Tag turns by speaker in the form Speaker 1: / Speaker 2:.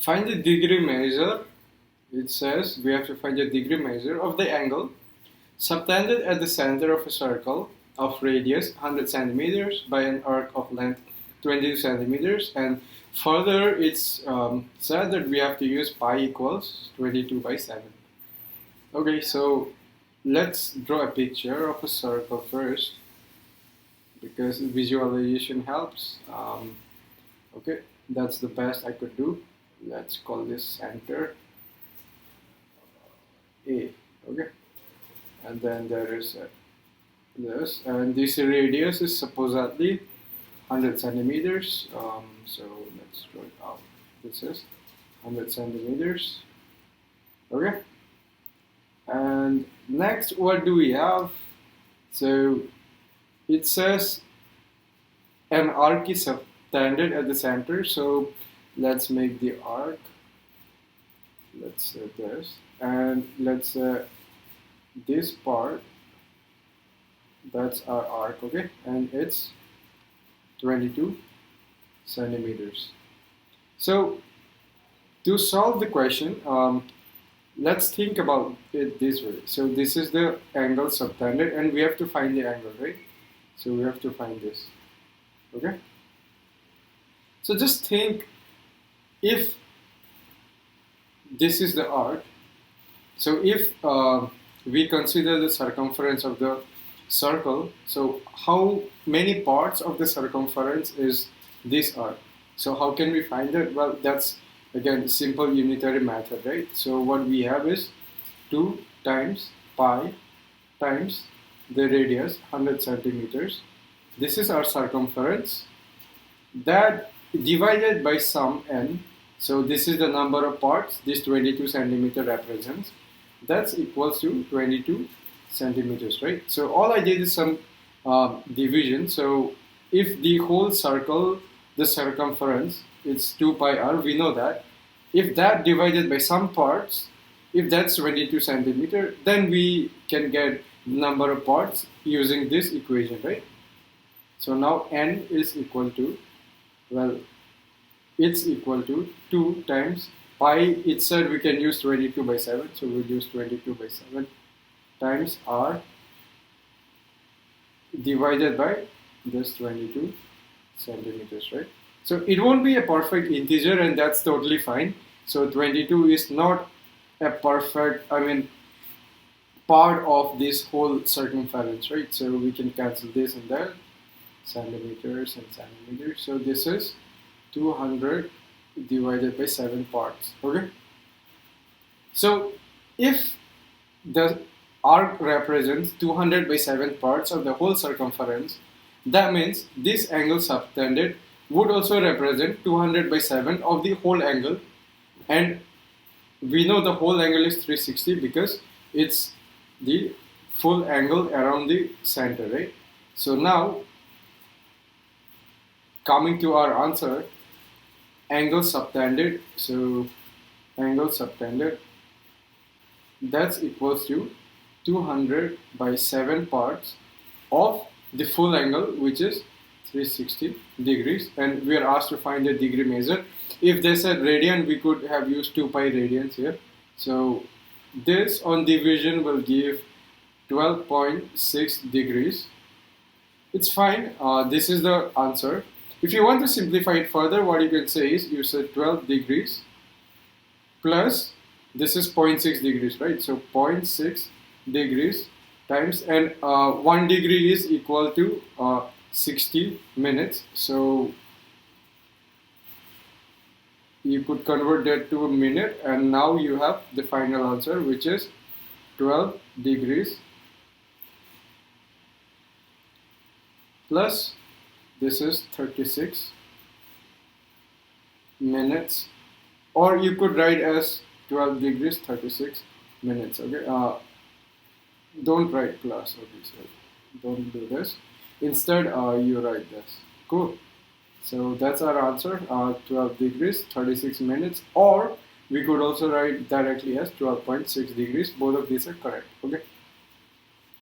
Speaker 1: Find the degree measure. It says we have to find the degree measure of the angle subtended at the center of a circle of radius 100 centimeters by an arc of length 22 centimeters, and further it's said that we have to use pi equals 22 by 7. Okay, so let's draw a picture of a circle first because visualization helps. Okay, that's the best I could do. Let's call this center A. Okay, and then there is this, and this radius is supposedly 100 centimeters. So let's draw it out. This is 100 centimeters. Okay, and next, what do we have? So it says an arc is subtended at the center. So let's make the arc. Let's say this, and let's say this part. That's our arc, okay, and it's 22 centimeters. So to solve the question, let's think about it this way. So this is the angle subtended, and we have to find the angle, right? So we have to find this, okay? So just think, if this is the arc, so if we consider the circumference of the circle, so how many parts of the circumference is this arc? So how can we find it? Well, that's again simple unitary method, right? So what we have is 2 times pi times the radius 100 centimeters. This is our circumference, that divided by some n. So this is the number of parts this 22 centimeter represents. That's equals to 22 centimeters, right? So all I did is some division. So if the whole circle, the circumference, it's 2 pi r, we know that. If that divided by some parts, if that's 22 centimeter, then we can get the number of parts using this equation, right? So now n is equal to, well, it's equal to 2 times pi. It said we can use 22 by 7, so we'll use 22 by 7 times r divided by this 22 centimeters, right? So it won't be a perfect integer, and that's totally fine. So 22 is not a perfect, part of this whole circumference, right? So we can cancel this and that, centimeters and centimeters. So this is 200 divided by 7 parts, okay? So if the arc represents 200 by 7 parts of the whole circumference, that means this angle subtended would also represent 200 by 7 of the whole angle, and we know the whole angle is 360 because it's the full angle around the center, right? So now, coming to our answer, angle subtended, so angle subtended, that's equals to 200 by 7 parts of the full angle, which is 360 degrees, and we are asked to find the degree measure. If they said radian, we could have used 2 pi radians here. So this on division will give 12.6 degrees. It's fine. This is the answer. If you want to simplify it further, what you can say is you said 12 degrees plus this is 0.6 degrees, right? So 0.6 degrees times, and 1 degree is equal to 60 minutes. So you could convert that to a minute, and now you have the final answer, which is 12 degrees plus this is 36 minutes, or you could write as 12 degrees 36 minutes, okay? Don't write plus, okay, so don't do this. Instead, you write this. Cool. So that's our answer, 12 degrees 36 minutes, or we could also write directly as 12.6 degrees. Both of these are correct, okay?